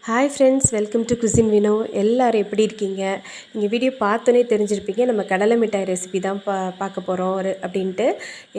Hi friends, welcome to குசின் வினோ. எல்லோரும் எப்படி இருக்கீங்க? நீங்கள் வீடியோ பார்த்தோன்னே தெரிஞ்சிருப்பீங்க. நம்ம கடலை மிட்டாய் ரெசிபி தான் பார்க்க போகிறோம் அப்படின்ட்டு.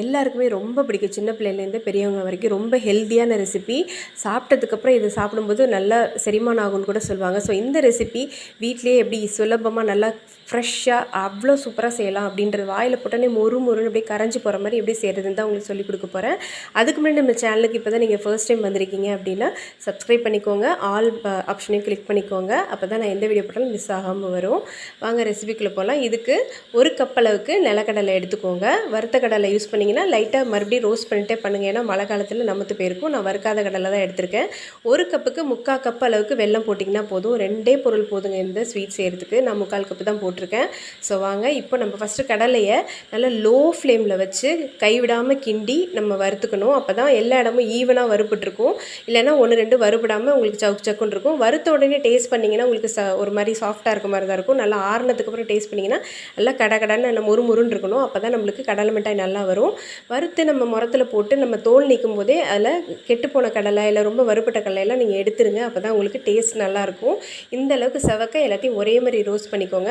எல்லாருக்குமே ரொம்ப பிடிக்கும், சின்ன பிள்ளைலேருந்து பெரியவங்க வரைக்கும். ரொம்ப ஹெல்த்தியான ரெசிபி. சாப்பிட்டதுக்கப்புறம் இது சாப்பிடும்போது நல்லா செரிமானம் ஆகும்னு கூட சொல்லுவாங்க. ஸோ இந்த ரெசிபி வீட்லேயே எப்படி சுலபமாக நல்லா ஃப்ரெஷ்ஷாக அவ்வளோ சூப்பராக செய்யலாம் அப்படின்றது, வாயில் போட்டோன்னே மொறுன்னு அப்படியே கரைஞ்சி போகிற மாதிரி எப்படி செய்கிறதுன்னு தான் உங்களுக்கு சொல்லிக் கொடுக்க போகிறேன். அதுக்கு முன்னாடி நம்ம சேனலுக்கு இப்போ தான் நீங்கள் ஃபர்ஸ்ட் டைம் வந்திருக்கீங்க அப்படின்னா சப்ஸ்கிரைப் பண்ணிக்கோங்க, ஆல் ஆப்ஷனையும் கிளிக் பண்ணிக்கோங்க. அப்போ தான் நான் எந்த வீடியோ போட்டாலும் மிஸ் ஆகாமல் வரும். வாங்க ரெசிபிக்குள்ளே போகலாம். இதுக்கு ஒரு கப் அளவுக்கு நிலக்கடலை எடுத்துக்கோங்க. வறுத்த கடலை யூஸ் பண்ணிங்கன்னா லைட்டாக மறுபடியும் ரோஸ்ட் பண்ணிட்டே பண்ணுங்கள். ஏன்னா மழை காலத்தில் நமத்து போயிருக்கும். நான் வறுக்காத கடலை தான் எடுத்திருக்கேன். ஒரு கப்புக்கு 3/4 கப் அளவுக்கு வெல்லம் போட்டிங்கன்னா போதும். 2 பொருள் போதுங்க இந்த ஸ்வீட் செய்கிறதுக்கு. நான் 3/4 கப்பு தான் போட்டிருக்கேன். ஸோ வாங்க இப்போ நம்ம ஃபஸ்ட்டு கடலையை நல்லா லோ ஃப்ளேமில் வச்சு கைவிடாமல் கிண்டி நம்ம வறுத்துக்கணும். அப்போ தான் எல்லா இடமும் ஈவனாக வறுபட்டுருக்கும். இல்லைன்னா 1-2 வறுபடாமல் உங்களுக்கு சக்குன்னு இருக்கும். வறுத்த உடனே டேஸ்ட் பண்ணிங்கன்னா உங்களுக்கு ஒரு மாதிரி சாஃப்டாக இருக்க மாதிரி தான் இருக்கும். நல்லா ஆறுனதுக்கப்புறம் டேஸ்ட் பண்ணிங்கன்னா நல்லா கடன்னு நல்லா முறுமுறுன்னு இருக்கணும். அப்போ தான் நம்மளுக்கு கடலை மிட்டாய் நல்லா வரும். வறுத்து நம்ம முரத்தில் போட்டு நம்ம தோல் நீக்கும் போதே அதில் கெட்டுப்போன கடலை இல்லை ரொம்ப வறுப்பட்ட கடலையெல்லாம் நீங்கள் எடுத்துருங்க. அப்போ தான் உங்களுக்கு டேஸ்ட் நல்லாயிருக்கும். இந்த அளவுக்கு செவக்க எல்லாத்தையும் ஒரே மாதிரி ரோஸ்ட் பண்ணிக்கோங்க.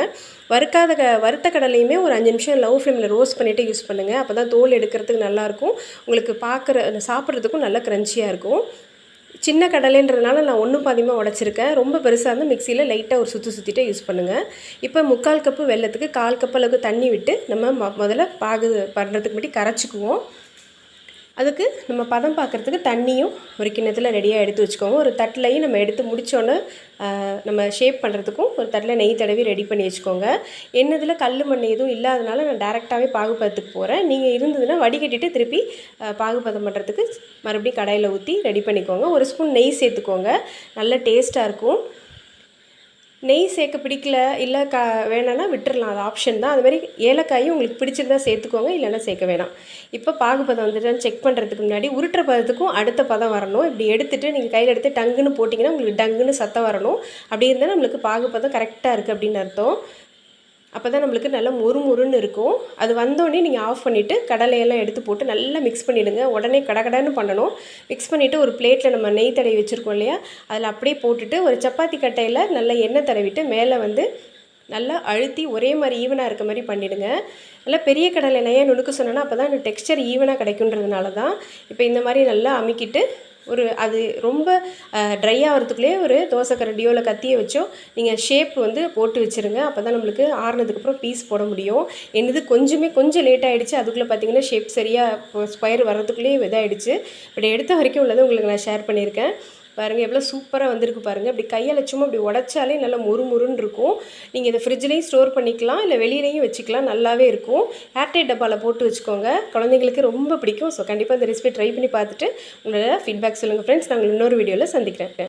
வறுத்த கடலையுமே ஒரு 5 நிமிஷம் லவ் ஃப்ளேமில் ரோஸ்ட் பண்ணிவிட்டு யூஸ் பண்ணுங்கள். அப்போ தான் தோல் எடுக்கிறதுக்கு நல்லாயிருக்கும். உங்களுக்கு சாப்பிட்றதுக்கும் நல்லா க்ரன்ச்சியாக இருக்கும். சின்ன கடலைன்றதுனால நான் 1 பாதியமாக உடச்சிருக்கேன். ரொம்ப பெருசாக இருந்தால் மிக்சியில் லைட்டாக ஒரு சுற்றிட்டே யூஸ் பண்ணுங்கள். இப்போ 3/4 கப்பு வெல்லத்துக்கு 1/4 கப் அளவுக்கு தண்ணி விட்டு நம்ம முதல்ல பாகு பண்ணுறதுக்கு முன்னாடி கரைச்சிக்குவோம். அதுக்கு நம்ம பதம் பார்க்குறதுக்கு தண்ணியும் ஒரு கிண்ணத்தில் ரெடியாக எடுத்து வச்சுக்கோங்க. ஒரு தட்டிலையும் நம்ம எடுத்து முடித்தோன்னே நம்ம ஷேப் பண்ணுறதுக்கும் ஒரு தட்டில் நெய் தடவி ரெடி பண்ணி வச்சுக்கோங்க. என்னதில் கல் மண் எதுவும் இல்லாதனால நான் டேரெக்டாகவே பாகுபதத்துக்கு போகிறேன். நீங்கள் இருந்ததுன்னா வடிகட்டிட்டு திருப்பி பாகுபதம் பண்ணுறதுக்கு மறுபடியும் கடாயில் ஊற்றி ரெடி பண்ணிக்கோங்க. ஒரு ஸ்பூன் நெய் சேர்த்துக்கோங்க. நல்ல டேஸ்ட்டாக இருக்கும். நெய் சேர்க்க பிடிக்கல இல்லை வேணான்னா விட்டுறலாம், அது ஆப்ஷன் தான். அதுமாதிரி ஏலக்காயும் உங்களுக்கு பிடிச்சிருந்தா சேர்த்துக்கோங்க, இல்லைன்னா சேர்க்க வேணாம். இப்போ பாகுபதம் வந்துட்டான்னு செக் பண்ணுறதுக்கு முன்னாடி உருட்டுற பதத்துக்கும் அடுத்த பதம் வரணும். இப்படி எடுத்துகிட்டு நீங்கள் கையில் எடுத்து டங்குன்னு போட்டிங்கன்னா உங்களுக்கு டங்குன்னு சத்தம் வரணும். அப்படி இருந்தால் நம்மளுக்கு பாகுபதம் கரெக்டாக இருக்குது அப்படின்னு அர்த்தம். அப்போ தான் நம்மளுக்கு நல்லா முறுமுறுன்னு இருக்கும். அது வந்தோடனே நீங்கள் ஆஃப் பண்ணிவிட்டு கடலையெல்லாம் எடுத்து போட்டு நல்லா மிக்ஸ் பண்ணிவிடுங்க. உடனே கடன்னு பண்ணணும். மிக்ஸ் பண்ணிவிட்டு ஒரு பிளேட்டில் நம்ம நெய் தடவி வச்சுருக்கோம் இல்லையா, அதில் அப்படியே போட்டுட்டு ஒரு சப்பாத்தி கட்டையில் நல்லா எண்ணெய் தடவிட்டு மேலே நல்லா அழுத்தி ஒரே மாதிரி ஈவனாக இருக்க மாதிரி பண்ணிவிடுங்க. நல்லா பெரிய கடலை நெய்யை நுணுக்க சொன்னேன்னா அப்போ தான் அந்த டெக்ஸ்சர் ஈவனாக கிடைக்குன்றதுனால தான். இப்போ இந்த மாதிரி நல்லா அமுக்கிட்டு அது ரொம்ப ட்ரை ஆகிறதுக்குள்ளேயே ஒரு தோசை கரண்டியோ இல்லை கத்தியை வச்சோ நீங்கள் ஷேப் போட்டு வச்சுருங்க. அப்போ தான் நம்மளுக்கு ஆறுனதுக்கப்புறம் பீஸ் போட முடியும். என்னது கொஞ்சம் லேட் ஆகிடுச்சு. அதுக்குள்ளே பார்த்திங்கன்னா ஷேப் சரியாக ஸ்கொயர் வர்றதுக்குள்ளேயே இதாகிடுச்சு. இப்படி எடுத்த வரைக்கும் உள்ளதை உங்களுக்கு நான் ஷேர் பண்ணியிருக்கேன். பாருங்கள் எவ்வளோ சூப்பராக வந்திருக்கு பாருங்கள். அப்படி கையால் சும்மா அப்படி உடச்சாலே நல்லா முறுமுறுன்னு இருக்கும். நீங்கள் இதை ஃப்ரிட்ஜ்லேயும் ஸ்டோர் பண்ணிக்கலாம், இல்லை வெளியிலையும் வச்சுக்கலாம். நல்லாவே இருக்கும். ஏர்டைட் டப்பாவில் போட்டு வச்சுக்கோங்க. குழந்தைங்களுக்கு ரொம்ப பிடிக்கும். ஸோ கண்டிப்பாக இந்த ரெசிபி ட்ரை பண்ணி பார்த்துட்டு உங்களோட ஃபீட்பேக் சொல்லுங்கள் ஃப்ரெண்ட்ஸ். நாங்கள் இன்னொரு வீடியோவில் சந்திக்கிறேன்.